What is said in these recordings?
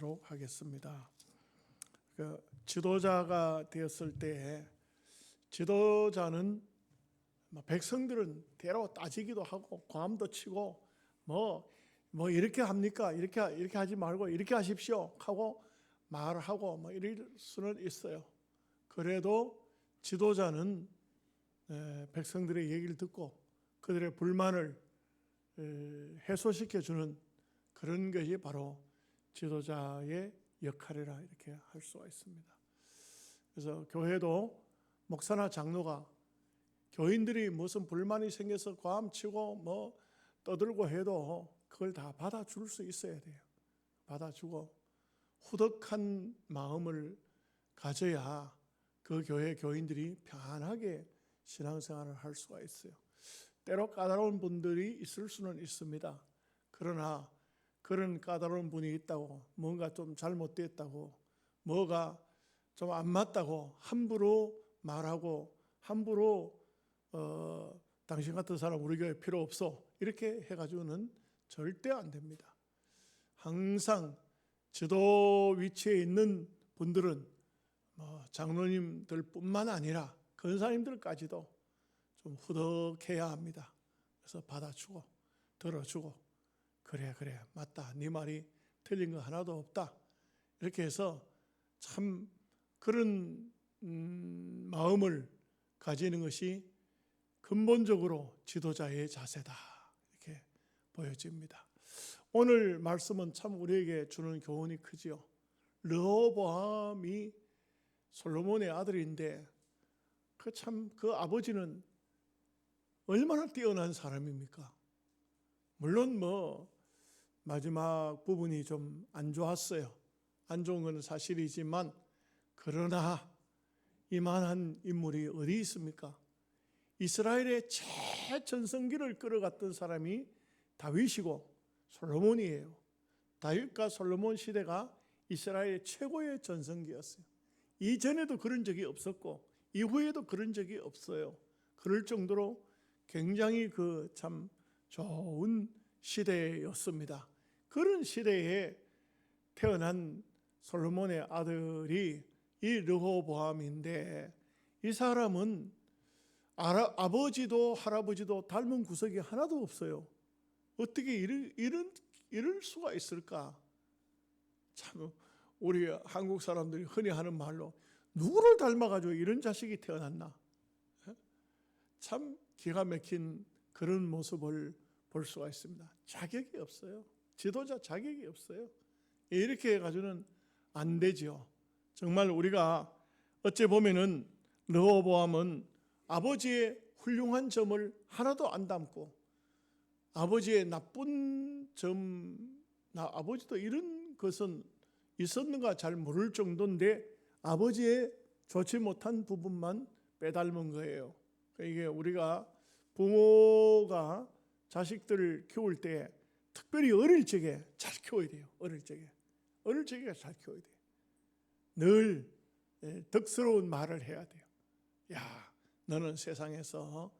나누도록 하겠습니다. 지도자가 되었을 때 지도자는 백성들은 때로 따지기도 하고 고함도 치고 뭐 이렇게 합니까? 이렇게 하지 말고 이렇게 하십시오 하고 말하고 이럴 수는 있어요. 그래도 지도자는 백성들의 얘기를 듣고 그들의 불만을 해소시켜주는 그런 것이 바로 지도자의 역할이라 이렇게 할 수가 있습니다. 그래서 교회도 목사나 장로가 교인들이 무슨 불만이 생겨서 고함치고 떠들고 해도 그걸 다 받아줄 수 있어야 돼요. 받아주고 후덕한 마음을 가져야 그 교회 교인들이 편하게 신앙생활을 할 수가 있어요. 때로 까다로운 분들이 있을 수는 있습니다. 그러나 그런 까다로운 분이 있다고, 뭔가 좀 잘못됐다고, 뭐가 좀 안 맞다고 함부로 말하고 함부로 당신 같은 사람 우리 교회 필요 없어 이렇게 해가지고는 절대 안 됩니다. 항상 지도 위치에 있는 분들은 장로님들 뿐만 아니라 권사님들까지도 좀 후덕해야 합니다. 그래서 받아주고 들어주고 그래 맞다, 네 말이 틀린 거 하나도 없다 이렇게 해서 참 그런 마음을 가지는 것이 근본적으로 지도자의 자세다 이렇게 보여집니다. 오늘 말씀은 참 우리에게 주는 교훈이 크지요. 르호보암이 솔로몬의 아들인데 그 아버지는 얼마나 뛰어난 사람입니까? 물론 마지막 부분이 좀 안 좋았어요. 안 좋은 건 사실이지만 그러나 이만한 인물이 어디 있습니까? 이스라엘의 최전성기를 끌어갔던 사람이 다윗이고 솔로몬이에요. 다윗과 솔로몬 시대가 이스라엘의 최고의 전성기였어요. 이전에도 그런 적이 없었고 이후에도 그런 적이 없어요. 그럴 정도로 굉장히 참 좋은 시대였습니다. 그런 시대에 태어난 솔로몬의 아들이 이 르호보암인데 이 사람은 아버지도 할아버지도 닮은 구석이 하나도 없어요. 어떻게 이럴 수가 있을까? 참 우리 한국 사람들이 흔히 하는 말로 누구를 닮아가지고 이런 자식이 태어났나? 참 기가 막힌 그런 모습을 볼 수가 있습니다. 자격이 없어요. 지도자 자격이 없어요. 이렇게 해가지고는 안 되죠. 정말 우리가 어찌 보면은 르호보암은 아버지의 훌륭한 점을 하나도 안 담고 아버지의 나쁜 점, 아버지도 이런 것은 있었는가 잘 모를 정도인데 아버지의 좋지 못한 부분만 빼닮은 거예요. 이게 우리가 부모가 자식들을 키울 때 특별히 어릴 적에 잘 키워야 돼요. 어릴 적에 잘 키워야 돼요. 늘 덕스러운 말을 해야 돼요. 야, 너는 세상에서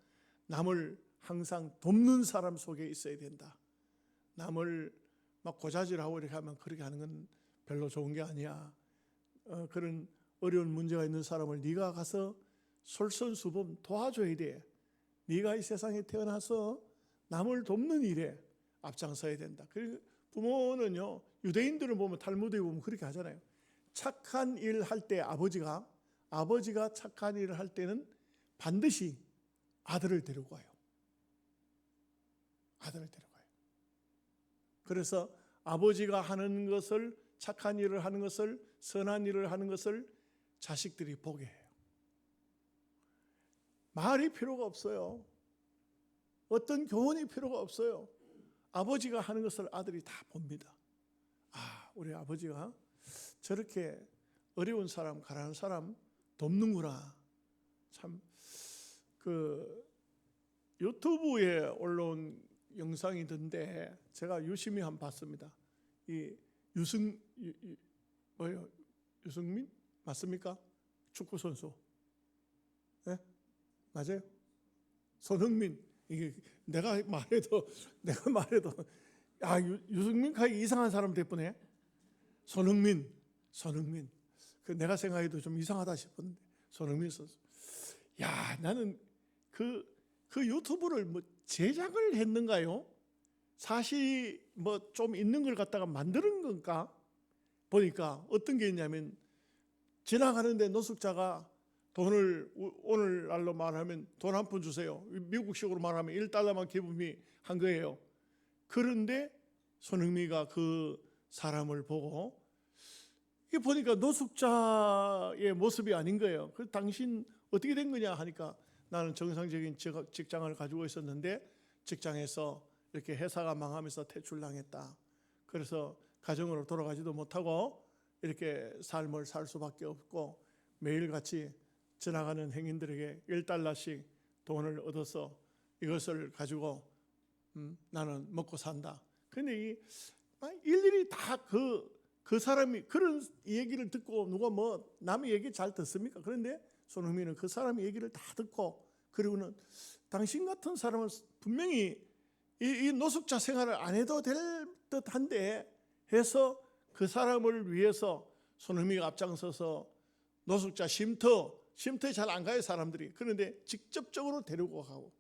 남을 항상 돕는 사람 속에 있어야 된다. 남을 막 고자질하고 이렇게 하면 그렇게 하는 건 별로 좋은 게 아니야. 그런 어려운 문제가 있는 사람을 네가 가서 솔선수범 도와줘야 돼. 네가 이 세상에 태어나서 남을 돕는 일에 앞장서야 된다. 그리고 부모는요, 유대인들을 보면 탈무드에 보면 그렇게 하잖아요. 착한 일 할 때 아버지가 착한 일을 할 때는 반드시 아들을 데려가요. 아들을 데려가요. 그래서 아버지가 하는 것을, 착한 일을 하는 것을, 선한 일을 하는 것을 자식들이 보게 해요. 말이 필요가 없어요. 어떤 교훈이 필요가 없어요. 아버지가 하는 것을 아들이 다 봅니다. 아, 우리 아버지가 저렇게 어려운 사람, 가난한 사람 돕는구나. 참, 유튜브에 올라온 영상이던데 제가 유심히 한번 봤습니다. 이 유승민? 맞습니까? 축구 선수. 네? 맞아요? 손흥민. 이게 내가 말해도 유승민 가기 이상한 사람 됐구네. 손흥민. 그 내가 생각해도 좀 이상하다 싶었는데 손흥민 선수. 야, 나는 그 유튜브를 뭐 제작을 했는가요? 사실 뭐 좀 있는 걸 갖다가 만드는 건가? 보니까 어떤 게 있냐면 지나가는데 노숙자가 돈을 오늘날로 말하면 돈 한 푼 주세요. 미국식으로 말하면 1달러만 기부미 한 거예요. 그런데 손흥민이가 그 사람을 보고 이게 보니까 노숙자의 모습이 아닌 거예요. 그래서 당신 어떻게 된 거냐 하니까 나는 정상적인 직장을 가지고 있었는데 직장에서 이렇게 회사가 망하면서 퇴출당했다. 그래서 가정으로 돌아가지도 못하고 이렇게 삶을 살 수밖에 없고 매일같이 지나가는 행인들에게 1달러씩 돈을 얻어서 이것을 가지고 나는 먹고 산다. 그런데 일일이 다 그 사람이 그런 얘기를 듣고 누가 뭐 남의 얘기 잘 듣습니까? 그런데 손흥민은 그 사람의 얘기를 다 듣고 그리고는 당신 같은 사람은 분명히 이 노숙자 생활을 안 해도 될 듯한데 해서 그 사람을 위해서 손흥민이 앞장서서 노숙자 쉼터에 잘 안 가요 사람들이. 그런데 직접적으로 데리고 가고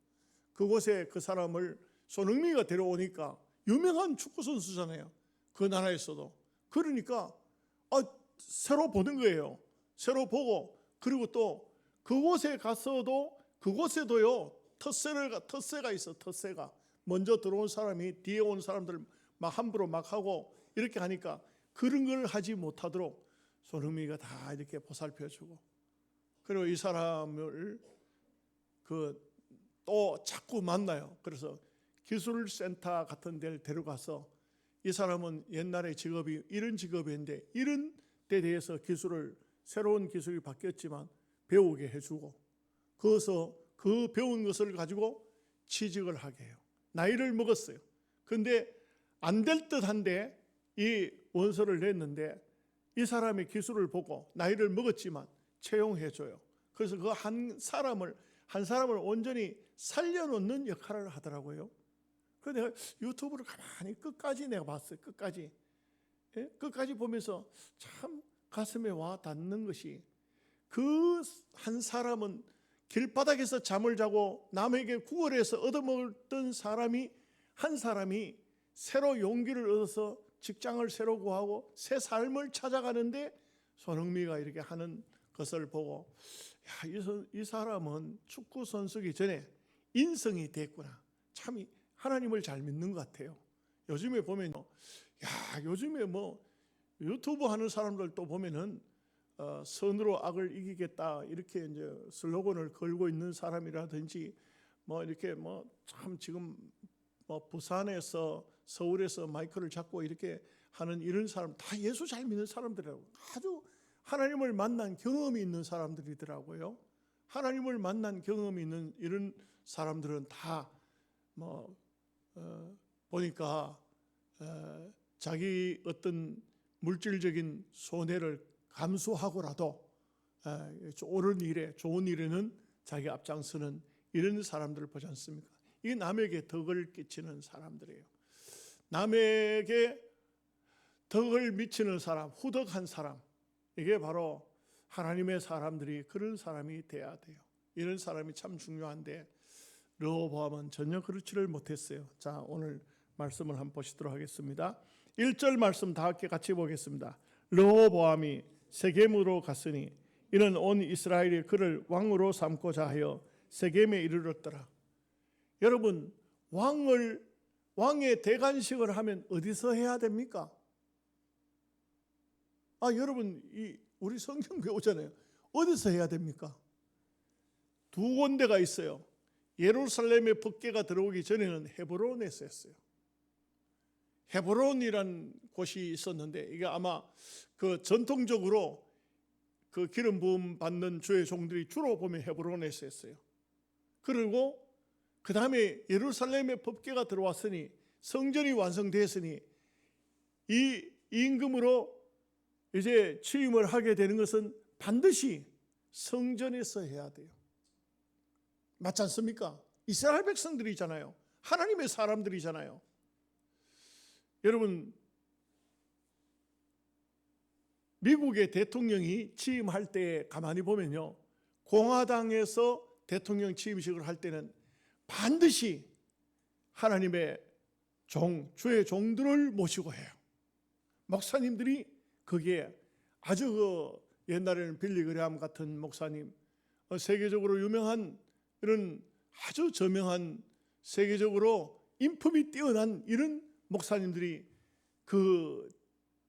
그곳에 그 사람을 손흥민이가 데려오니까 유명한 축구 선수잖아요. 그 나라에서도. 그러니까 새로 보는 거예요. 새로 보고 그리고 또 그곳에 가서도 그곳에도요 텃세가 있어. 텃세가 먼저 들어온 사람이 뒤에 온 사람들 막 함부로 막 하고 이렇게 하니까 그런 걸 하지 못하도록 손흥민이가 다 이렇게 보살펴주고 그리고 이 사람을 또 자꾸 만나요. 그래서 기술센터 같은 데를 데려가서 이 사람은 옛날에 직업이 이런 직업이었는데 이런 데 대해서 새로운 기술이 바뀌었지만 배우게 해주고 거기서 그 배운 것을 가지고 취직을 하게 해요. 나이를 먹었어요. 그런데 안 될 듯한데 이 원서를 냈는데 이 사람의 기술을 보고 나이를 먹었지만 채용해줘요. 그래서 그 한 사람을 온전히 살려놓는 역할을 하더라고요. 그래서 내가 유튜브를 가만히 끝까지 내가 봤어요. 끝까지. 예? 끝까지 보면서 참 가슴에 와 닿는 것이 그 한 사람은 길바닥에서 잠을 자고 남에게 구걸해서 얻어먹었던 한 사람이 새로 용기를 얻어서 직장을 새로 구하고 새 삶을 찾아가는데 손흥민이가 이렇게 하는 것을 보고 이 사람은 축구 선수기 전에 인성이 됐구나. 참 하나님을 잘 믿는 것 같아요. 요즘에 보면 요즘에 뭐 유튜브 하는 사람들도 보면은 선으로 악을 이기겠다 이렇게 이제 슬로건을 걸고 있는 사람이라든지 뭐 이렇게 뭐 참 지금 뭐 부산에서 서울에서 마이크를 잡고 이렇게 하는 이런 사람 다 예수 잘 믿는 사람들이라고 아주 하나님을 만난 경험이 있는 사람들이더라고요. 하나님을 만난 경험이 있는 이런 사람들은 다 뭐 보니까 자기 어떤 물질적인 손해를 감수하고라도 옳은 일에 좋은 일에는 자기 앞장서는 이런 사람들을 보지 않습니까? 이게 남에게 덕을 끼치는 사람들이에요. 남에게 덕을 미치는 사람, 후덕한 사람, 이게 바로 하나님의 사람들이 그런 사람이 돼야 돼요. 이런 사람이 참 중요한데 르호보암은 전혀 그렇지를 못했어요. 자, 오늘 말씀을 한번 보시도록 하겠습니다. 1절 말씀 다 함께 같이 보겠습니다. 르호보암이 세겜으로 갔으니 이는 온 이스라엘이 그를 왕으로 삼고자 하여 세겜에 이르렀더라. 여러분, 왕의 대관식을 하면 어디서 해야 됩니까? 여러분, 우리 성경 배우잖아요. 어디서 해야 됩니까? 두 군데가 있어요. 예루살렘에 법궤가 들어오기 전에는 헤브론에서 했어요. 헤브론이란 곳이 있었는데 이게 아마 그 전통적으로 그 기름 부음 받는 주의 종들이 주로 보면 헤브론에서 했어요. 그리고 그 다음에 예루살렘에 법궤가 들어왔으니 성전이 완성되었으니 이 임금으로 이제 취임을 하게 되는 것은 반드시 성전에서 해야 돼요. 맞지 않습니까? 이스라엘 백성들이잖아요. 하나님의 사람들이잖아요. 여러분, 미국의 대통령이 취임할 때 가만히 보면요, 공화당에서 대통령 취임식을 할 때는 반드시 하나님의 주의 종들을 모시고 해요. 목사님들이 거기에 아주 옛날에는 빌리 그레함 같은 목사님, 세계적으로 유명한 이런 아주 저명한 세계적으로 인품이 뛰어난 이런 목사님들이 그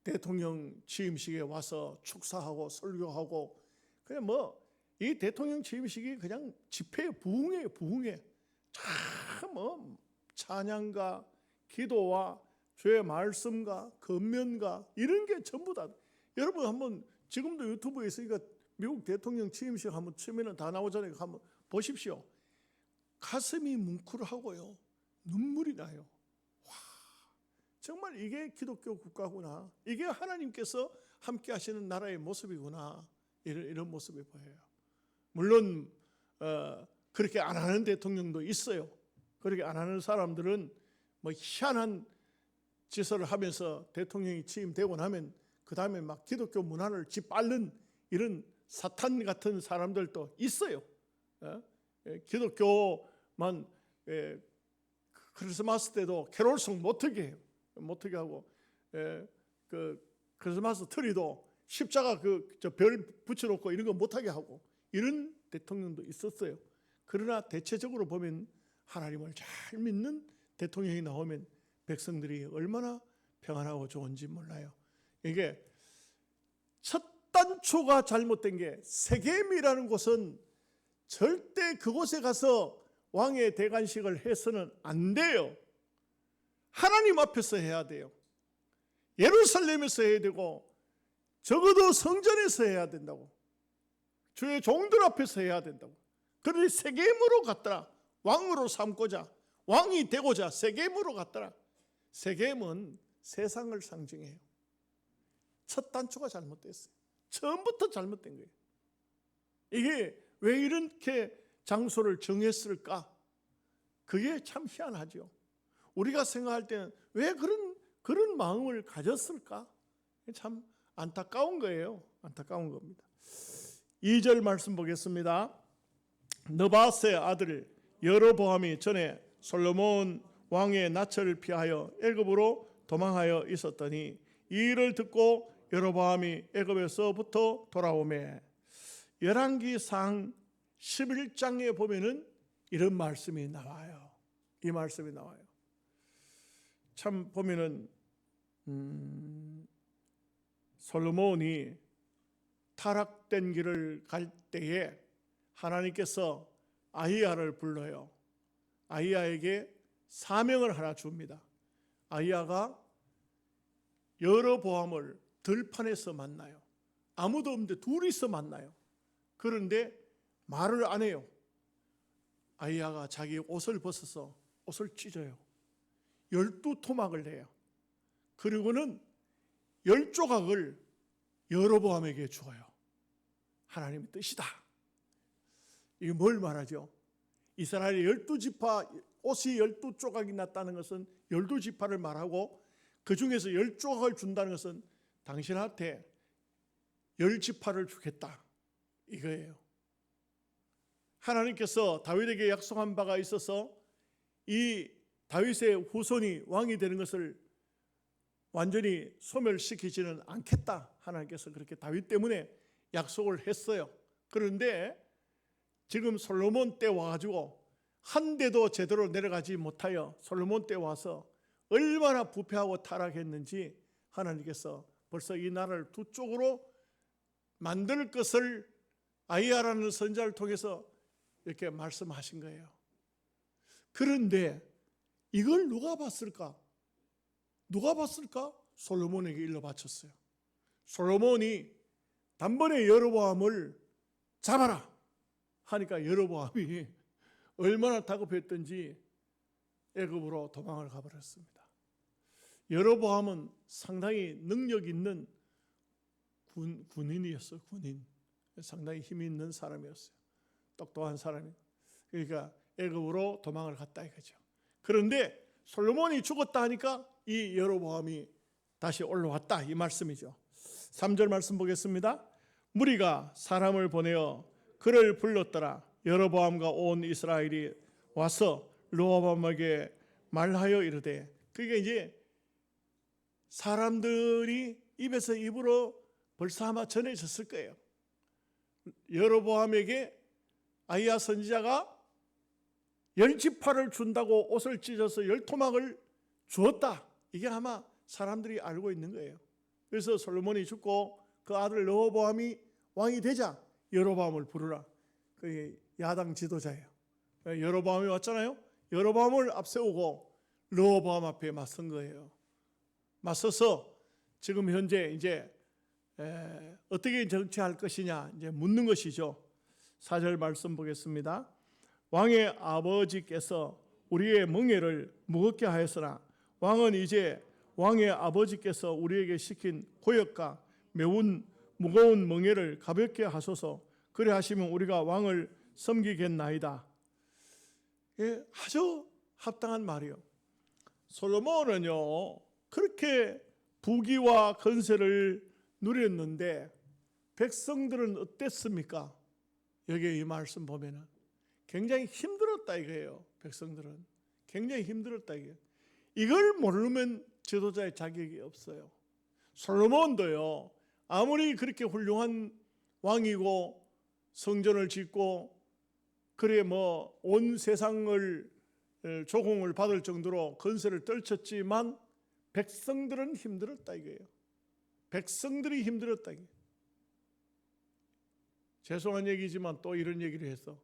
대통령 취임식에 와서 축사하고 설교하고, 그냥 이 대통령 취임식이 그냥 집회의 부흥회. 참 찬양과 기도와 주의 말씀과 권면과 이런 게 전부 다. 여러분 한번 지금도 유튜브에 있으니까 미국 대통령 취임식 한번 치면은 다 나오잖아요. 한번 보십시오. 가슴이 뭉클하고요, 눈물이 나요. 와, 정말 이게 기독교 국가구나, 이게 하나님께서 함께 하시는 나라의 모습이구나, 이런 모습이 보여요. 물론 그렇게 안 하는 대통령도 있어요. 그렇게 안 하는 사람들은 희한한 짓을 하면서 대통령이 취임되고 나면 그 다음에 막 기독교 문화를 짓밟는 이런 사탄 같은 사람들도 있어요. 기독교만 크리스마스 때도 캐롤송 못하게 해요. 못하게 하고, 그 크리스마스 트리도 십자가 저 별 붙여놓고 이런 거 못하게 하고, 이런 대통령도 있었어요. 그러나 대체적으로 보면 하나님을 잘 믿는 대통령이 나오면 백성들이 얼마나 평안하고 좋은지 몰라요. 이게 첫 단초가 잘못된 게, 세겜이라는 곳은 절대 그곳에 가서 왕의 대관식을 해서는 안 돼요. 하나님 앞에서 해야 돼요. 예루살렘에서 해야 되고, 적어도 성전에서 해야 된다고. 주의 종들 앞에서 해야 된다고. 그런데 세겜으로 갔더라. 왕으로 삼고자, 왕이 되고자 세겜으로 갔더라. 세겜은 세상을 상징해요. 첫 단초가 잘못됐어요. 처음부터 잘못된 거예요. 이게 왜 이렇게 장소를 정했을까? 그게 참 희한하죠. 우리가 생각할 때는 왜 그런 마음을 가졌을까? 참 안타까운 거예요. 안타까운 겁니다. 2절 말씀 보겠습니다. 느바스의 아들 여로보암이 전에 솔로몬 왕의 낯을 피하여 애굽으로 도망하여 있었더니 이 일을 듣고 여로보암이 애굽에서부터 돌아오매, 열왕기상 11장에 보면은 이런 말씀이 나와요. 이 말씀이 나와요. 참 보면은 솔로몬이 타락된 길을 갈 때에 하나님께서 아히야를 불러요. 아히야에게 사명을 하나 줍니다. 아히야가 여로보암을 들판에서 만나요. 아무도 없는데 둘이서 만나요. 그런데 말을 안 해요. 아히야가 자기 옷을 벗어서 옷을 찢어요. 12토막을 내요. 그리고는 10조각을 여로보암에게 주어요. 하나님의 뜻이다. 이게 뭘 말하죠? 이스라엘의 12지파 옷이 12조각이 났다는 것은 12지파를 말하고, 그 중에서 10조각을 준다는 것은 당신한테 10지파를 주겠다, 이거예요. 하나님께서 다윗에게 약속한 바가 있어서 이 다윗의 후손이 왕이 되는 것을 완전히 소멸시키지는 않겠다, 하나님께서 그렇게 다윗 때문에 약속을 했어요. 그런데 지금 솔로몬 때 와가지고 한 대도 제대로 내려가지 못하여 솔로몬 때 와서 얼마나 부패하고 타락했는지 하나님께서 벌써 이 나라를 두 쪽으로 만들 것을 아히야라는 선지자를 통해서 이렇게 말씀하신 거예요. 그런데 이걸 누가 봤을까? 누가 봤을까? 솔로몬에게 일러 바쳤어요. 솔로몬이 단번에 여로보암을 잡아라 하니까 여로보암이 얼마나 다급했던지 애굽으로 도망을 가버렸습니다. 여로보암은 상당히 능력 있는 군인이었어요. 군인. 상당히 힘이 있는 사람이었어요. 똑똑한 사람이. 그러니까 애굽으로 도망을 갔다 이거죠. 그런데 솔로몬이 죽었다 하니까 이 여로보암이 다시 올라왔다, 이 말씀이죠. 3절 말씀 보겠습니다. 무리가 사람을 보내어 그를 불렀더라. 여로보암과 온 이스라엘이 와서 르호보암에게 말하여 이르되, 그게 이제 사람들이 입에서 입으로 벌써 아마 전해졌을 거예요. 여로보암에게 아히야 선지자가 10지파를 준다고 옷을 찢어서 10토막을 주었다. 이게 아마 사람들이 알고 있는 거예요. 그래서 솔로몬이 죽고 그 아들 르호보암이 왕이 되자 여로보암을 부르라. 그게 야당 지도자예요. 여로보암이 왔잖아요. 여로보암을 앞세우고 르호보암 앞에 맞선 거예요. 맞서서 지금 현재 이제 어떻게 정치할 것이냐 이제 묻는 것이죠. 4절 말씀 보겠습니다. 왕의 아버지께서 우리의 멍에를 무겁게 하였으나 왕은 이제 왕의 아버지께서 우리에게 시킨 고역과 매운 무거운 멍에를 가볍게 하소서. 그래 하시면 우리가 왕을 섬기겠나이다. 예, 아주 합당한 말이요. 솔로몬은요 그렇게 부귀와 건세를 누렸는데 백성들은 어땠습니까? 여기 이 말씀 보면은 굉장히 힘들었다 이거예요. 백성들은 굉장히 힘들었다 이게. 이걸 모르면 지도자의 자격이 없어요. 솔로몬도요 아무리 그렇게 훌륭한 왕이고 성전을 짓고 그래 뭐 온 세상을 조공을 받을 정도로 건세를 떨쳤지만 백성들은 힘들었다 이거예요. 백성들이 힘들었다 이게. 죄송한 얘기지만 또 이런 얘기를 해서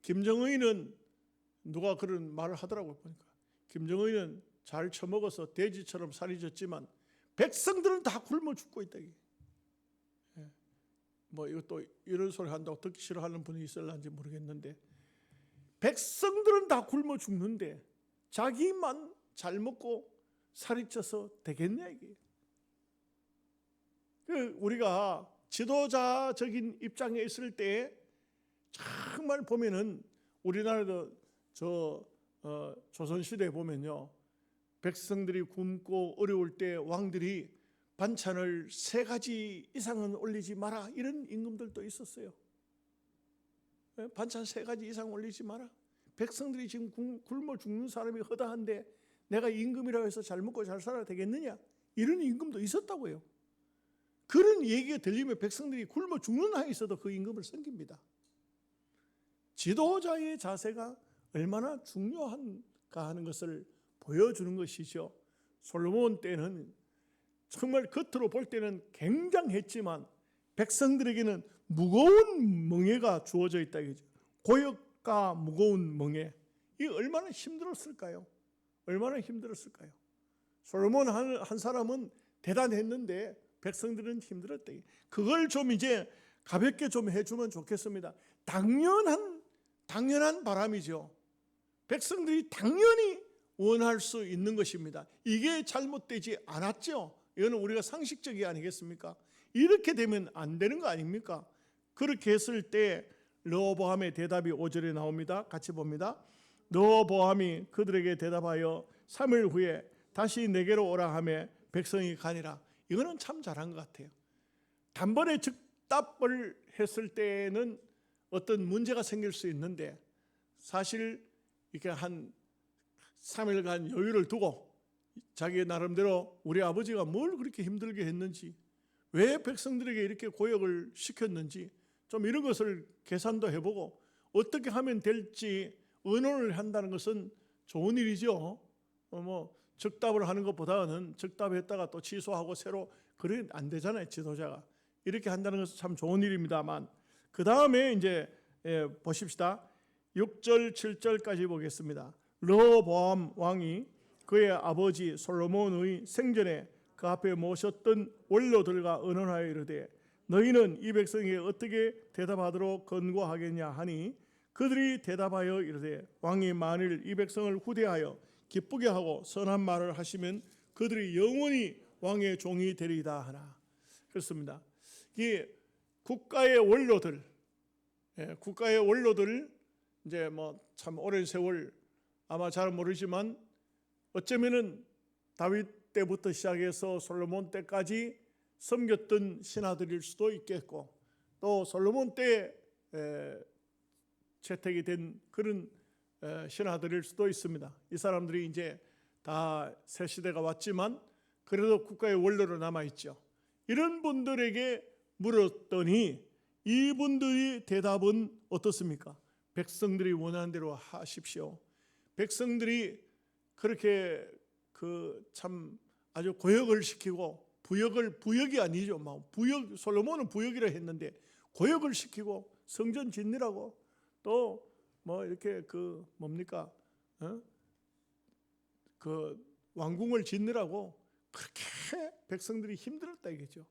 김정은은 누가 그런 말을 하더라고요. 보니까 김정은은 잘 처먹어서 돼지처럼 살이 졌지만 백성들은 다 굶어 죽고 있다 이게. 뭐 이것도 이런 소리 한다고 듣기 싫어하는 분이 있을런지 모르겠는데 백성들은 다 굶어 죽는데 자기만 잘 먹고 살이 쪄서 되겠냐 이게. 우리가 지도자적인 입장에 있을 때 정말 보면은 우리나라도 조선시대에 보면요 백성들이 굶고 어려울 때 왕들이 반찬을 3가지 이상은 올리지 마라 이런 임금들도 있었어요. 반찬 3가지 이상 올리지 마라. 백성들이 지금 굶어 죽는 사람이 허다한데 내가 임금이라고 해서 잘 먹고 잘 살아야 되겠느냐 이런 임금도 있었다고요. 그런 얘기가 들리면 백성들이 굶어 죽는 한에 있어도 그 임금을 섬깁니다. 지도자의 자세가 얼마나 중요한가 하는 것을 보여주는 것이죠. 솔로몬 때는 정말 겉으로 볼 때는 굉장했지만 백성들에게는 무거운 멍에가 주어져 있다 이거죠. 고역과 무거운 멍에. 이 얼마나 힘들었을까요? 얼마나 힘들었을까요? 솔로몬 한 사람은 대단했는데 백성들은 힘들었다. 그걸 좀 이제 가볍게 좀 해주면 좋겠습니다. 당연한 바람이죠. 백성들이 당연히 원할 수 있는 것입니다. 이게 잘못되지 않았죠. 이거는 우리가 상식적이 아니겠습니까? 이렇게 되면 안 되는 거 아닙니까? 그렇게 했을 때 르호보암의 대답이 5절에 나옵니다. 같이 봅니다. 르호보암이 그들에게 대답하여 3일 후에 다시 내게로 오라 하매 백성이 가니라. 이거는 참 잘한 것 같아요. 단번에 즉답을 했을 때는 어떤 문제가 생길 수 있는데 사실 이렇게 한 3일간 여유를 두고 자기 나름대로 우리 아버지가 뭘 그렇게 힘들게 했는지 왜 백성들에게 이렇게 고역을 시켰는지 좀 이런 것을 계산도 해보고 어떻게 하면 될지 의논을 한다는 것은 좋은 일이죠. 뭐 즉답을 하는 것보다는 즉답했다가 또 취소하고 새로 그래 안 되잖아요. 지도자가 이렇게 한다는 것은 참 좋은 일입니다만 그 다음에 이제 보십시다. 6절 7절까지 보겠습니다. 르호보암 왕이 그의 아버지 솔로몬의 생전에 그 앞에 모셨던 원로들과 의논하여 이르되 너희는 이 백성에게 어떻게 대답하도록 권고하겠냐 하니 그들이 대답하여 이르되 왕이 만일 이 백성을 후대하여 기쁘게 하고 선한 말을 하시면 그들이 영원히 왕의 종이 되리이다 하나. 그렇습니다. 이 국가의 원로들 이제 뭐 참 오랜 세월 아마 잘 모르지만 어쩌면은 다윗 때부터 시작해서 솔로몬 때까지 섬겼던 신하들일 수도 있겠고, 또 솔로몬 때 채택이 된 그런 신하들일 수도 있습니다. 이 사람들이 이제 다 새 시대가 왔지만 그래도 국가의 원로로 남아 있죠. 이런 분들에게 물었더니 이분들이 대답은 어떻습니까? 백성들이 원하는 대로 하십시오. 백성들이 그렇게 참 아주 고역을 시키고, 부역이 아니죠. 부역, 솔로몬은 부역이라 했는데 고역을 시키고 성전 짓느라고 또 뭐 이렇게 뭡니까? 왕궁을 짓느라고 그렇게 백성들이 힘들었다 이거죠.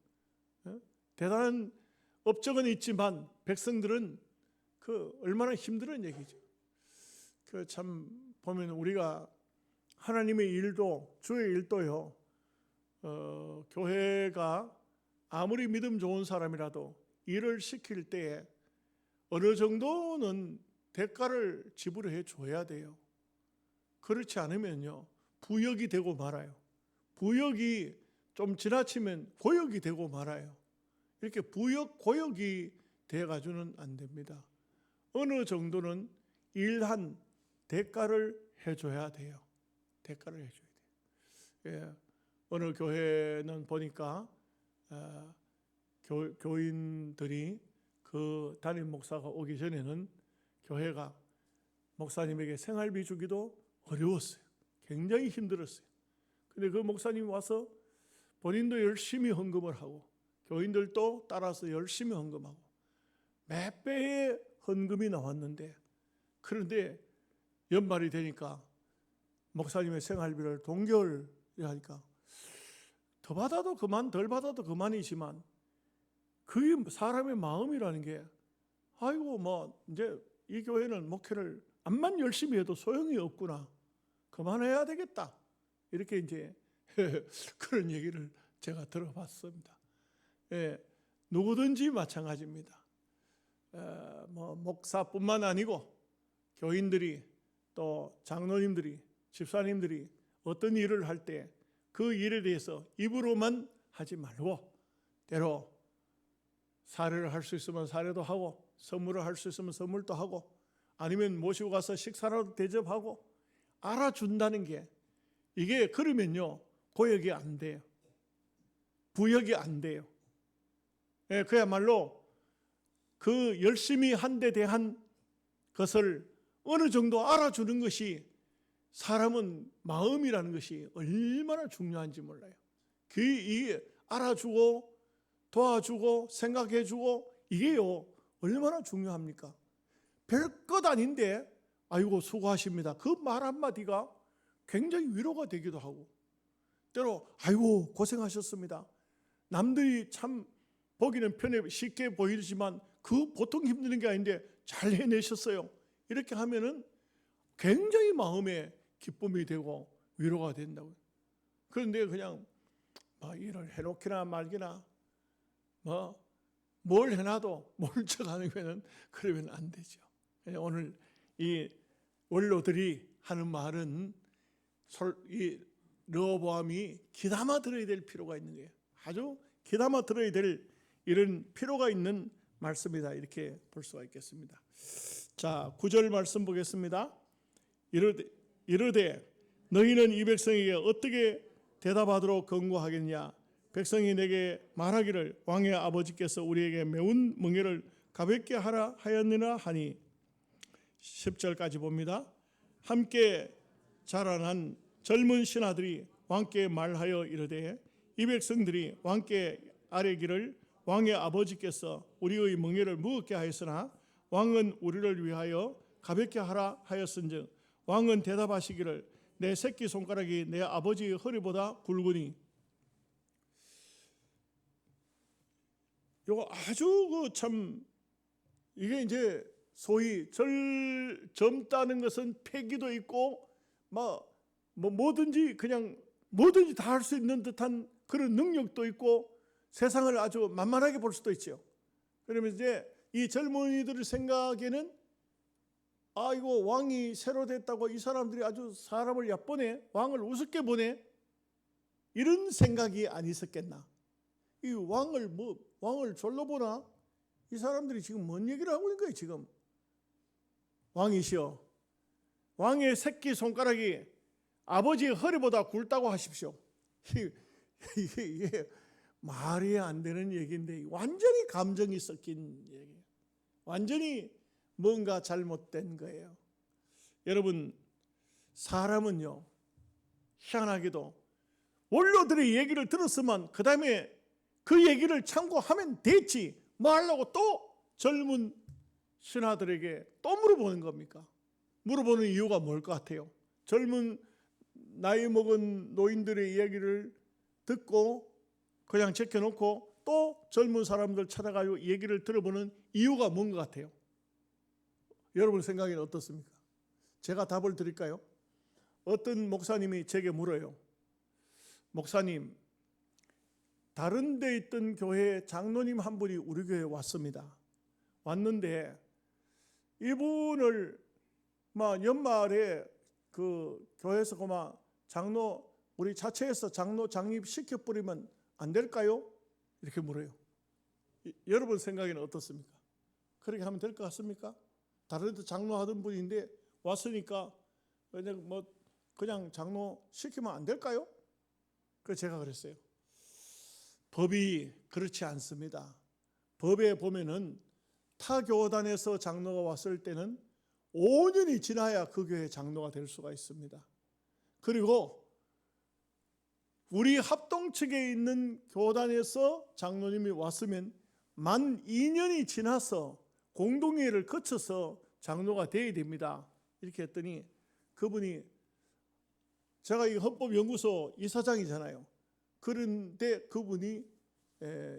대단한 업적은 있지만 백성들은 얼마나 힘들은 얘기죠. 참 보면 우리가 하나님의 일도, 주의 일도요, 교회가 아무리 믿음 좋은 사람이라도 일을 시킬 때에 어느 정도는 대가를 지불해 줘야 돼요. 그렇지 않으면요, 부역이 되고 말아요. 부역이 좀 지나치면 고역이 되고 말아요. 이렇게 부역, 고역이 돼가지고는 안 됩니다. 어느 정도는 일한 대가를 해줘야 돼요. 대가를 해줘야 돼요. 예, 어느 교회는 보니까 교인들이 그 담임 목사가 오기 전에는 교회가 목사님에게 생활비 주기도 어려웠어요. 굉장히 힘들었어요. 근데 그 목사님이 와서 본인도 열심히 헌금을 하고 교인들도 따라서 열심히 헌금하고 몇 배의 헌금이 나왔는데, 그런데 연말이 되니까 목사님의 생활비를 동결하니까 더 받아도 그만, 덜 받아도 그만이지만 그게 사람의 마음이라는 게, 아이고 뭐 이제 이 교회는 목회를 암만 열심히 해도 소용이 없구나, 그만해야 되겠다, 이렇게 이제 그런 얘기를 제가 들어봤습니다. 예, 누구든지 마찬가지입니다. 뭐 목사뿐만 아니고 교인들이, 또 장로님들이, 집사님들이 어떤 일을 할 때 그 일에 대해서 입으로만 하지 말고 때로 사례를 할 수 있으면 사례도 하고, 선물을 할 수 있으면 선물도 하고, 아니면 모시고 가서 식사라도 대접하고 알아준다는 게, 이게 그러면요 고역이 안 돼요. 부역이 안 돼요. 예, 그야말로 그 열심히 한 데 대한 것을 어느 정도 알아주는 것이, 사람은 마음이라는 것이 얼마나 중요한지 몰라요. 이 알아주고 도와주고 생각해주고 이게요 얼마나 중요합니까? 별것 아닌데 아이고 수고하십니다, 그 말 한마디가 굉장히 위로가 되기도 하고, 때로 아이고 고생하셨습니다, 남들이 참 보기는 편해 쉽게 보이지만 그 보통 힘드는 게 아닌데 잘 해내셨어요, 이렇게 하면은 굉장히 마음에 기쁨이 되고 위로가 된다고요. 그런데 그냥 일을 해놓기나 말기나 뭘 해놔도 모른 척하는 거는 그러면 안 되죠. 오늘 이 원로들이 하는 말은 이 르호보암이 귀담아 들어야 될 필요가 있는 거예요. 아주 귀담아 들어야 될 이런 필요가 있는 말씀이다, 이렇게 볼 수가 있겠습니다. 자, 9절 말씀 보겠습니다. 이르되 너희는 이 백성에게 어떻게 대답하도록 권고하겠냐? 백성이 내게 말하기를 왕의 아버지께서 우리에게 매운 멍에를 가볍게 하라 하였느냐 하니, 10절까지 봅니다. 함께 자라난 젊은 신하들이 왕께 말하여 이르되 이 백성들이 왕께 아뢰기를 왕의 아버지께서 우리의 멍에를 무겁게 하였으나 왕은 우리를 위하여 가볍게 하라 하였은즉 왕은 대답하시기를 내 새끼 손가락이 내 아버지의 허리보다 굵으니. 이거 아주 참 이게 이제 소위 젊다는 것은 패기도 있고 뭐든지 그냥 뭐든지 다 할 수 있는 듯한 그런 능력도 있고 세상을 아주 만만하게 볼 수도 있죠. 그러면 이제 이 젊은이들의 생각에는 이거 왕이 새로 됐다고 이 사람들이 아주 사람을 얕보네, 왕을 우습게 보네, 이런 생각이 안 있었겠나. 이 왕을 졸로 보나? 이 사람들이 지금 뭔 얘기를 하고 있는 거예요, 지금? 왕이시여, 왕의 새끼 손가락이 아버지의 허리보다 굵다고 하십시오. 이게 말이 안 되는 얘기인데 완전히 감정이 섞인 얘기예요. 완전히 뭔가 잘못된 거예요. 여러분, 사람은요, 희한하게도 원로들의 얘기를 들었으면 그 다음에 그 얘기를 참고하면 됐지, 뭐 하려고 또 젊은 신하들에게 또 물어보는 겁니까? 물어보는 이유가 뭘 것 같아요? 젊은 나이 먹은 노인들의 이야기를 듣고 그냥 제껴놓고 또 젊은 사람들 찾아가지고 얘기를 들어보는 이유가 뭔 것 같아요? 여러분 생각에는 어떻습니까? 제가 답을 드릴까요? 어떤 목사님이 제게 물어요. 목사님, 다른 데 있던 교회 장로님 한 분이 우리 교회에 왔습니다. 왔는데 이분을 연말에 그 교회에서 장로, 우리 자체에서 장로 장립 시켜버리면 안 될까요? 이렇게 물어요. 여러분 생각에는 어떻습니까? 그렇게 하면 될 것 같습니까? 다른 데 장로 하던 분인데 왔으니까 그냥 장로 시키면 안 될까요? 그래서 제가 그랬어요. 법이 그렇지 않습니다. 법에 보면은 타 교단에서 장로가 왔을 때는 5년이 지나야 그 교회 장로가 될 수가 있습니다. 그리고 우리 합동측에 있는 교단에서 장로님이 왔으면 만 2년이 지나서 공동회의를 거쳐서 장로가 되어야 됩니다. 이렇게 했더니 그분이, 제가 이 헌법연구소 이사장이잖아요. 그런데 그분이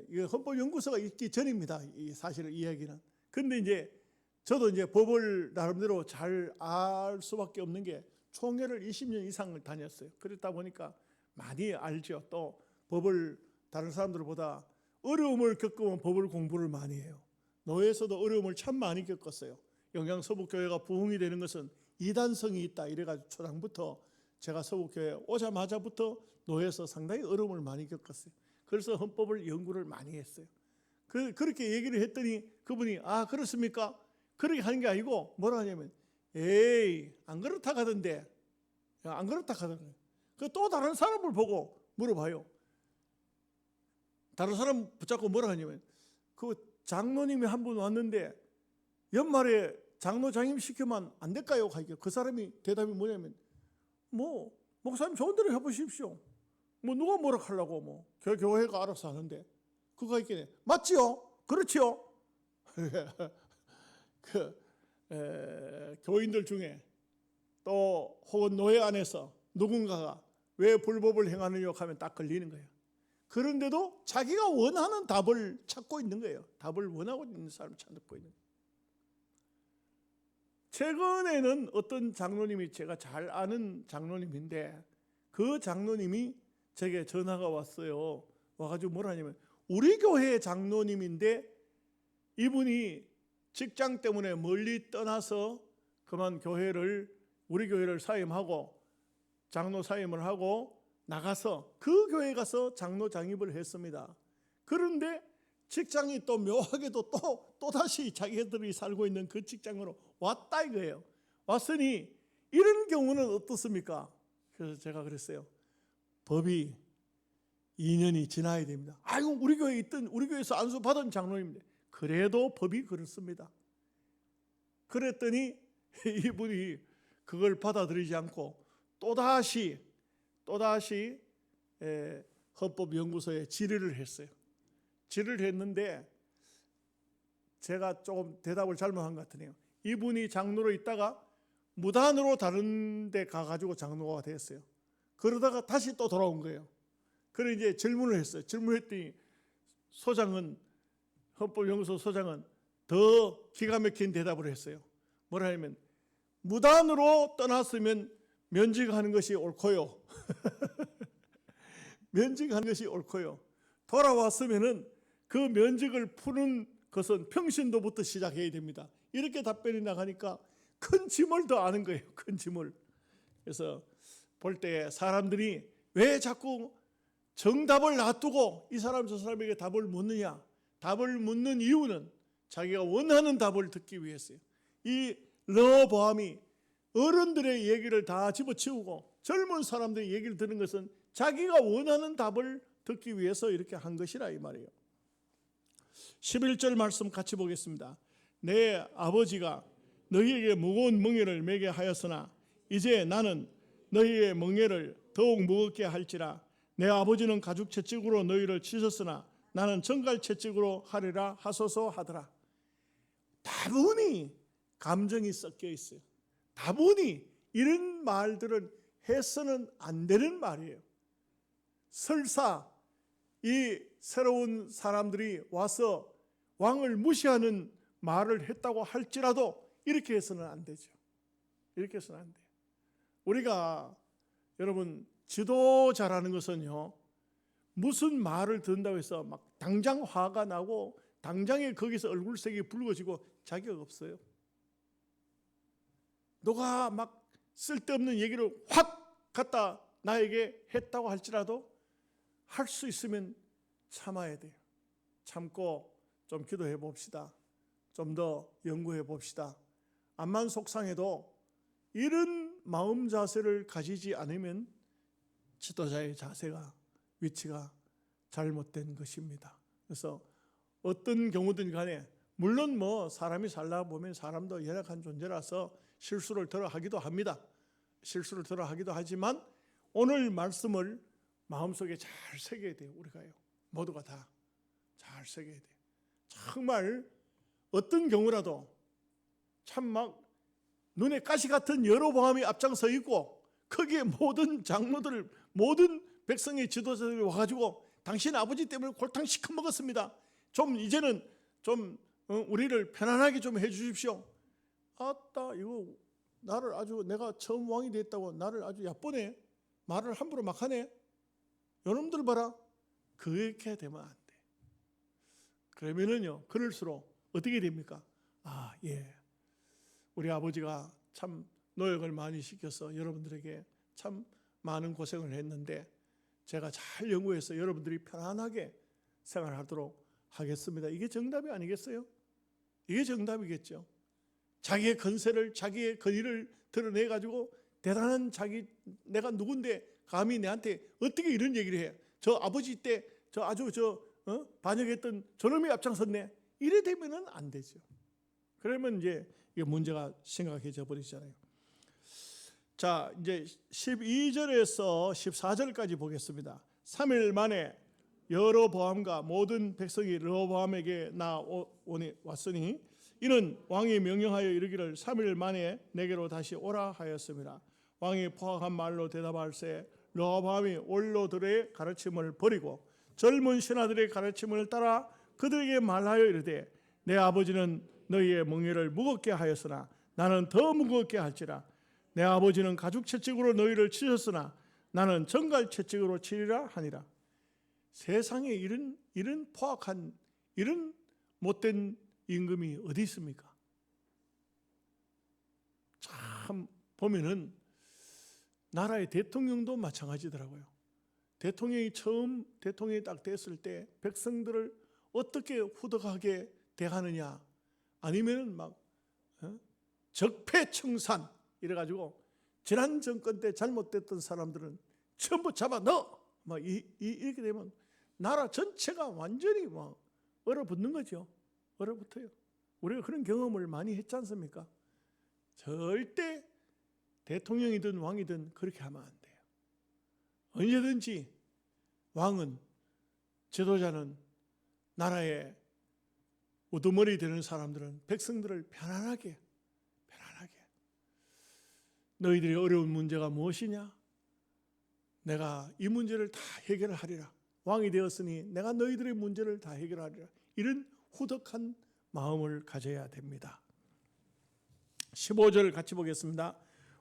이 헌법연구소가 있기 전입니다. 사실은 이 이야기는. 근데 이제 저도 이제 법을 나름대로 잘 알 수밖에 없는 게 총회를 20년 이상을 다녔어요. 그러다 보니까 많이 알죠. 또 법을 다른 사람들보다 어려움을 겪으면 법을 공부를 많이 해요. 노예에서도 어려움을 참 많이 겪었어요. 영양서북교회가 부흥이 되는 것은 이단성이 있다 이래가지고 초장부터 제가 서북교회 오자마자부터 노예에서 상당히 어려움을 많이 겪었어요. 그래서 헌법을 연구를 많이 했어요. 그렇게 얘기를 했더니 그분이 그렇습니까? 그렇게 하는 게 아니고 뭐라 하냐면 에이 안 그렇다 하던데, 안 그렇다 하던데. 또 다른 사람을 보고 물어봐요. 다른 사람 붙잡고 뭐라 하냐면 그 장로님이 한 분 왔는데 연말에 장로 장임 시키면 안 될까요? 하니까 그 사람이 대답이 뭐냐면 목사님 좋은 대로 해보십시오. 누가 뭐라 하려고 교회가 알아서 하는데. 그거 있겠네. 맞지요? 그렇지요? 교인들 중에 또 혹은 노예 안에서 누군가가 왜 불법을 행하느냐 하면 딱 걸리는 거예요. 그런데도 자기가 원하는 답을 찾고 있는 거예요. 답을 원하고 있는 사람을 찾고 있는 거예요. 최근에는 어떤 장로님이, 제가 잘 아는 장로님인데 그 장로님이 제게 전화가 왔어요. 와가지고 뭐라 하냐면 우리 교회 장로님인데 이분이 직장 때문에 멀리 떠나서 그만 우리 교회를 사임하고 장로 사임을 하고 나가서 그 교회에 가서 장로 장입을 했습니다. 그런데 직장이 또 묘하게도 또 다시 자기들이 살고 있는 그 직장으로 왔다 이거예요. 왔으니 이런 경우는 어떻습니까? 그래서 제가 그랬어요. 법이 2년이 지나야 됩니다. 아이고 우리 교회에서 안수 받은 장로님인데 그래도 법이 그렇습니다. 그랬더니 이분이 그걸 받아들이지 않고 또다시 헌법연구소에 질의를 했어요. 질의를 했는데 제가 조금 대답을 잘못한 것 같으네요. 이분이 장로로 있다가 무단으로 다른 데 가가지고 장로가 됐어요. 그러다가 다시 또 돌아온 거예요. 그래 이제 질문을 했어요. 질문했더니 헌법연구소 소장은 더 기가 막힌 대답을 했어요. 뭐라 하냐면 무단으로 떠났으면 면직하는 것이 옳고요. 면직하는 것이 옳고요. 돌아왔으면은 그 면직을 푸는 것은 평신도부터 시작해야 됩니다. 이렇게 답변이 나가니까 큰 짐을 더 아는 거예요. 큰 짐을. 그래서 볼 때 사람들이 왜 자꾸 정답을 놔두고 이 사람 저 사람에게 답을 묻느냐? 답을 묻는 이유는 자기가 원하는 답을 듣기 위해서요. 이 르호보암이 어른들의 얘기를 다 집어치우고 젊은 사람들의 얘기를 듣는 것은 자기가 원하는 답을 듣기 위해서 이렇게 한 것이라 이 말이에요. 11절 말씀 같이 보겠습니다. 내 아버지가 너희에게 무거운 멍에를 매게 하였으나 이제 나는 너희의 멍에를 더욱 무겁게 할지라. 내 아버지는 가죽 채찍으로 너희를 치셨으나 나는 정갈 채찍으로 하리라 하소서 하더라. 다분히 감정이 섞여 있어요. 다분히 이런 말들은 해서는 안 되는 말이에요. 설사 이 새로운 사람들이 와서 왕을 무시하는 말을 했다고 할지라도 이렇게 해서는 안 되죠. 이렇게 해서는 안 돼요. 우리가 여러분 지도자라는 것은요, 무슨 말을 듣는다고 해서 막 당장 화가 나고 당장에 거기서 얼굴색이 붉어지고 자격 없어요. 누가 막 쓸데없는 얘기를 확 갖다 나에게 했다고 할지라도 할 수 있으면 참아야 돼요. 참고 좀 기도해 봅시다. 좀 더 연구해 봅시다. 암만 속상해도 이런 마음 자세를 가지지 않으면 지도자의 자세가, 위치가 잘못된 것입니다. 그래서 어떤 경우든 간에 물론 뭐 사람이 살다 보면 사람도 연약한 존재라서 실수를 덜어 하기도 합니다. 실수를 덜어 하기도 하지만 오늘 말씀을 마음속에 잘 새겨야 돼요. 우리가요. 모두가 다 잘 새겨야 돼요. 정말 어떤 경우라도 참 막 눈에 가시 같은 여로보암이 앞장서 있고 거기에 모든 장로들, 모든 백성의 지도자들이 와가지고 당신 아버지 때문에 골탕 시켜 먹었습니다. 좀 이제는 좀 우리를 편안하게 좀 해주십시오. 아따 이거 나를 아주 내가 처음 왕이 됐다고 나를 아주 얕보네. 말을 함부로 막 하네. 여러분들 봐라. 그렇게 되면 안 돼. 그러면은요, 그럴수록 어떻게 됩니까? 아, 예. 우리 아버지가 참 노역을 많이 시켜서 여러분들에게 참 많은 고생을 했는데 제가 잘 연구해서 여러분들이 편안하게 생활하도록 하겠습니다. 이게 정답이 아니겠어요? 이게 정답이겠죠. 자기의 건세를, 자기의 권위를 드러내가지고 대단한 내가 누군데 감히 내한테 어떻게 이런 얘기를 해? 저 아버지 때 저 아주 반역했던 저놈이 앞장섰네. 이래 되면은 안 되죠. 그러면 이제 이게 문제가 심각해져 버리잖아요. 자, 이제 12절에서 14절까지 보겠습니다. 3일 만에 여로보암과 모든 백성이 르호보암에게 왔으니 이는 왕이 명령하여 이르기를 3일 만에 내게로 다시 오라 하였습니다. 왕이 포악한 말로 대답할세 르호보암이 원로들의 가르침을 버리고 젊은 신하들의 가르침을 따라 그들에게 말하여 이르되 내 아버지는 너희의 멍에를 무겁게 하였으나 나는 더 무겁게 할지라. 내 아버지는 가죽 채찍으로 너희를 치셨으나 나는 정갈 채찍으로 치리라 하니라. 세상에 이런 포악한 이런 못된 임금이 어디 있습니까? 참 보면은 나라의 대통령도 마찬가지더라고요. 대통령이 딱 됐을 때 백성들을 어떻게 후덕하게 대하느냐, 아니면은 막 적폐청산 이래가지고 지난 정권 때 잘못됐던 사람들은 전부 잡아 넣어 막 이렇게 되면 나라 전체가 완전히 막 얼어붙는 거죠. 얼어붙어요. 우리가 그런 경험을 많이 했지 않습니까? 절대 대통령이든 왕이든 그렇게 하면 안 돼요. 언제든지 왕은, 지도자는, 나라의 우두머리 되는 사람들은 백성들을 편안하게 너희들의 어려운 문제가 무엇이냐? 내가 이 문제를 다 해결하리라. 왕이 되었으니 내가 너희들의 문제를 다 해결하리라. 이런 후덕한 마음을 가져야 됩니다. 15절 같이 보겠습니다.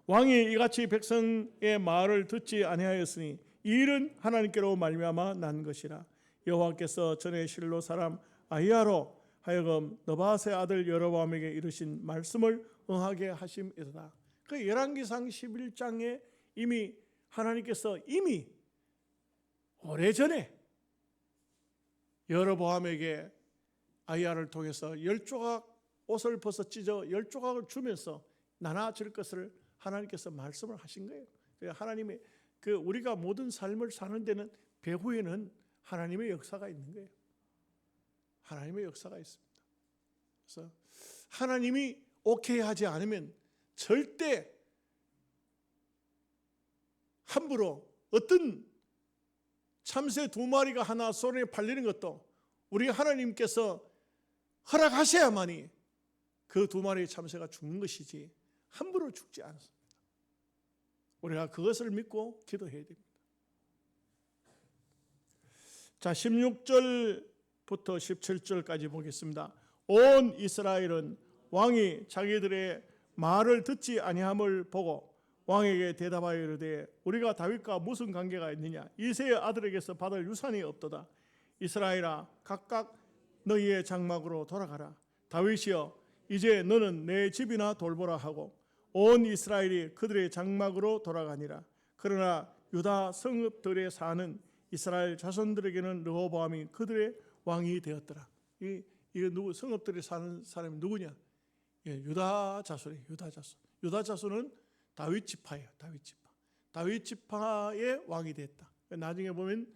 왕이 이같이 백성의 말을 듣지 아니하였으니 이 일은 하나님께로 말미암아 난 것이라. 여호와께서 전에 실로 사람 아히야로 하여금 느밧의 아들 여로보암에게 이르신 말씀을 응하게 하심이로다. 그 열왕기상 11장에 이미 하나님께서 이미 오래전에 여로보암에게 아이야를 통해서 10조각 옷을 벗어 찢어 10조각을 주면서 나눠줄 것을 하나님께서 말씀을 하신 거예요. 하나님의 우리가 모든 삶을 사는 데는 배후에는 하나님의 역사가 있는 거예요. 하나님의 역사가 있습니다. 그래서 하나님이 오케이 하지 않으면 절대 함부로 어떤 참새 2마리가 하나 손에 팔리는 것도 우리 하나님께서 허락하셔야만이 그 2마리의 참새가 죽는 것이지 함부로 죽지 않습니다. 우리가 그것을 믿고 기도해야 됩니다. 자, 16절부터 17절까지 보겠습니다. 온 이스라엘은 왕이 자기들의 말을 듣지 아니함을 보고 왕에게 대답하여 이르되 우리가 다윗과 무슨 관계가 있느냐? 이새의 아들에게서 받을 유산이 없도다. 이스라엘아 각각 너희의 장막으로 돌아가라. 다윗이여 이제 너는 내 집이나 돌보라 하고 온 이스라엘이 그들의 장막으로 돌아가니라. 그러나 유다 성읍들에 사는 이스라엘 자손들에게는 르호보암이 그들의 왕이 되었더라. 이거 누구 성읍들에 사는 사람이 누구냐? 유다 자손이에요. 유다 자손은 다윗 지파예요. 다윗 지파의 왕이 됐다. 나중에 보면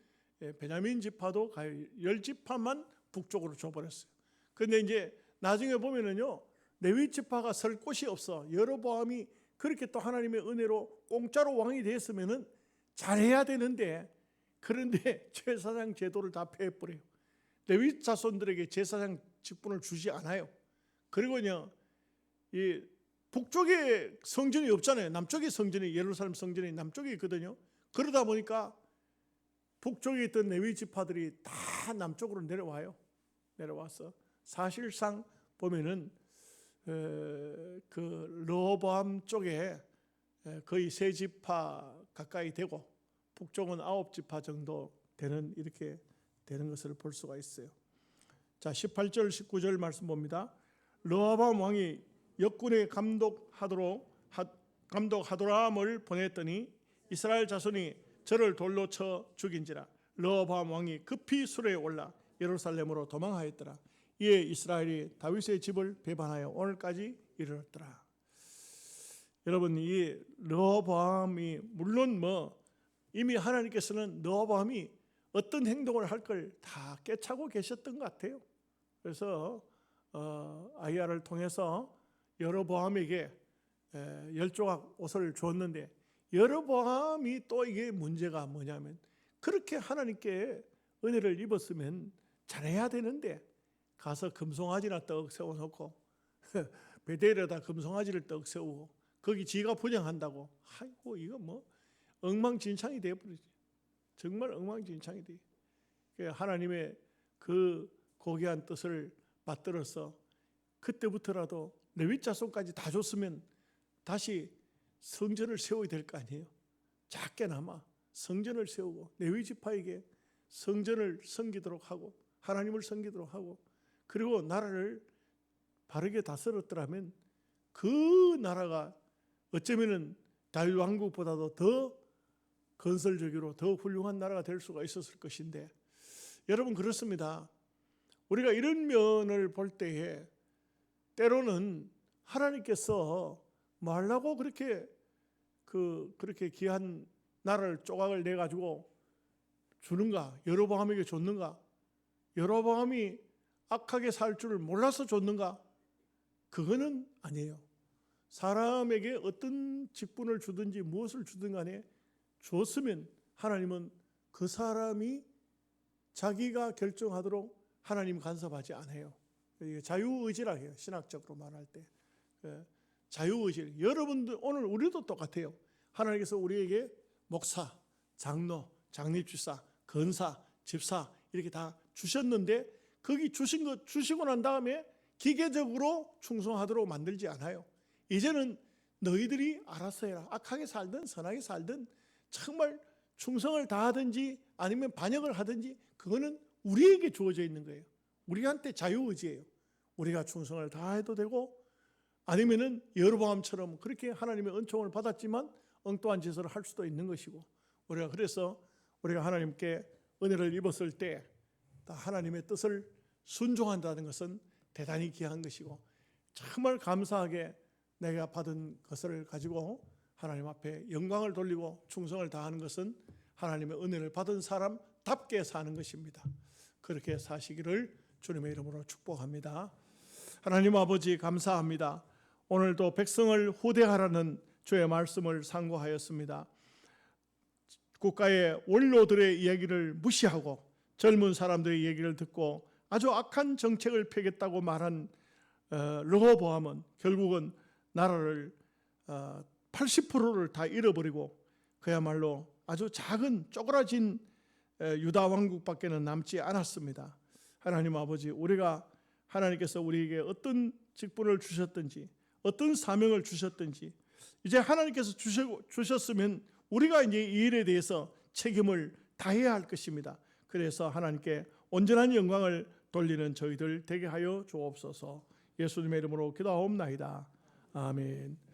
베냐민 지파도 10지파만 북쪽으로 줘버렸어요. 그런데 이제 나중에 보면은요, 레위 지파가 설 곳이 없어. 여로보암이 그렇게 또 하나님의 은혜로 공짜로 왕이 됐으면은 잘해야 되는데, 그런데 제사장 제도를 다 폐해버려요. 레위 자손들에게 제사장 직분을 주지 않아요. 그리고요, 이 북쪽에 성전이 없잖아요. 남쪽에 성전이, 예루살렘 성전이 남쪽에 있거든요. 그러다 보니까 북쪽에 있던 레위 지파들이 다 남쪽으로 내려와서 사실상 보면은 그 르호보암 쪽에 거의 3지파 가까이 되고 북쪽은 9지파 정도 되는, 이렇게 되는 것을 볼 수가 있어요. 자, 18절 19절 말씀 봅니다. 르호보암 왕이 역군의 감독하도람을 보냈더니 이스라엘 자손이 저를 돌로 쳐 죽인지라. 르호보암 왕이 급히 수레에 올라 예루살렘으로 도망하였더라. 이에 이스라엘이 다윗의 집을 배반하여 오늘까지 이르렀더라. 여러분, 이 르호보암이 물론 이미 하나님께서는 르호보암이 어떤 행동을 할 걸 다 꿰차고 계셨던 것 같아요. 그래서 아이야를 통해서 여로보암에게 10조각 옷을 줬는데, 여로보암이 또 이게 문제가 뭐냐면, 그렇게 하나님께 은혜를 입었으면 잘해야 되는데 가서 금송아지나 떡 세워놓고 베델에다 금송아지를 떡 세우고 거기 지가 분양한다고, 아이고 이거 엉망진창이 되어버리지. 정말 엉망진창이 돼. 하나님의 그 고귀한 뜻을 받들어서 그때부터라도 레위 자손까지 다 줬으면 다시 성전을 세워야 될 거 아니에요. 작게나마 성전을 세우고 레위 지파에게 성전을 섬기도록 하고 하나님을 섬기도록 하고, 그리고 나라를 바르게 다스렸더라면 그 나라가 어쩌면은 다윗 왕국보다도 더 건설적으로 더 훌륭한 나라가 될 수가 있었을 것인데, 여러분 그렇습니다. 우리가 이런 면을 볼 때에 때로는 하나님께서 뭐 하려고 그렇게 귀한 나라를 조각을 내 가지고 주는가? 여로보암에게 줬는가? 여로보암이 악하게 살 줄을 몰라서 줬는가? 그거는 아니에요. 사람에게 어떤 직분을 주든지 무엇을 주든 간에 줬으면 하나님은 그 사람이 자기가 결정하도록 하나님 간섭하지 않아요. 자유의지라고 해요. 신학적으로 말할 때 자유의지. 여러분들 오늘 우리도 똑같아요. 하나님께서 우리에게 목사, 장로, 장립주사, 건사, 집사 이렇게 다 주셨는데, 거기 주신 것 주시고 난 다음에 기계적으로 충성하도록 만들지 않아요. 이제는 너희들이 알아서 해라. 악하게 살든 선하게 살든 정말 충성을 다하든지 아니면 반역을 하든지 그거는 우리에게 주어져 있는 거예요. 우리한테 자유의지예요. 우리가 충성을 다해도 되고 아니면은 여로보암처럼 그렇게 하나님의 은총을 받았지만 엉뚱한 짓을 할 수도 있는 것이고, 우리가 그래서 우리가 하나님께 은혜를 입었을 때 하나님의 뜻을 순종한다는 것은 대단히 귀한 것이고, 정말 감사하게 내가 받은 것을 가지고 하나님 앞에 영광을 돌리고 충성을 다하는 것은 하나님의 은혜를 받은 사람답게 사는 것입니다. 그렇게 사시기를 주님의 이름으로 축복합니다. 하나님 아버지, 감사합니다. 오늘도 백성을 후대하라는 주의 말씀을 상고하였습니다. 국가의 원로들의 이야기를 무시하고 젊은 사람들의 얘기를 듣고 아주 악한 정책을 펴겠다고 말한 르호보암은 결국은 나라를 80%를 다 잃어버리고 그야말로 아주 작은 쪼그라진 유다 왕국밖에는 남지 않았습니다. 하나님 아버지, 우리가 하나님께서 우리에게 어떤 직분을 주셨든지 어떤 사명을 주셨든지 이제 하나님께서 주셨으면 우리가 이제 이 일에 대해서 책임을 다해야 할 것입니다. 그래서 하나님께 온전한 영광을 돌리는 저희들 되게 하여 주옵소서. 예수님의 이름으로 기도하옵나이다. 아멘.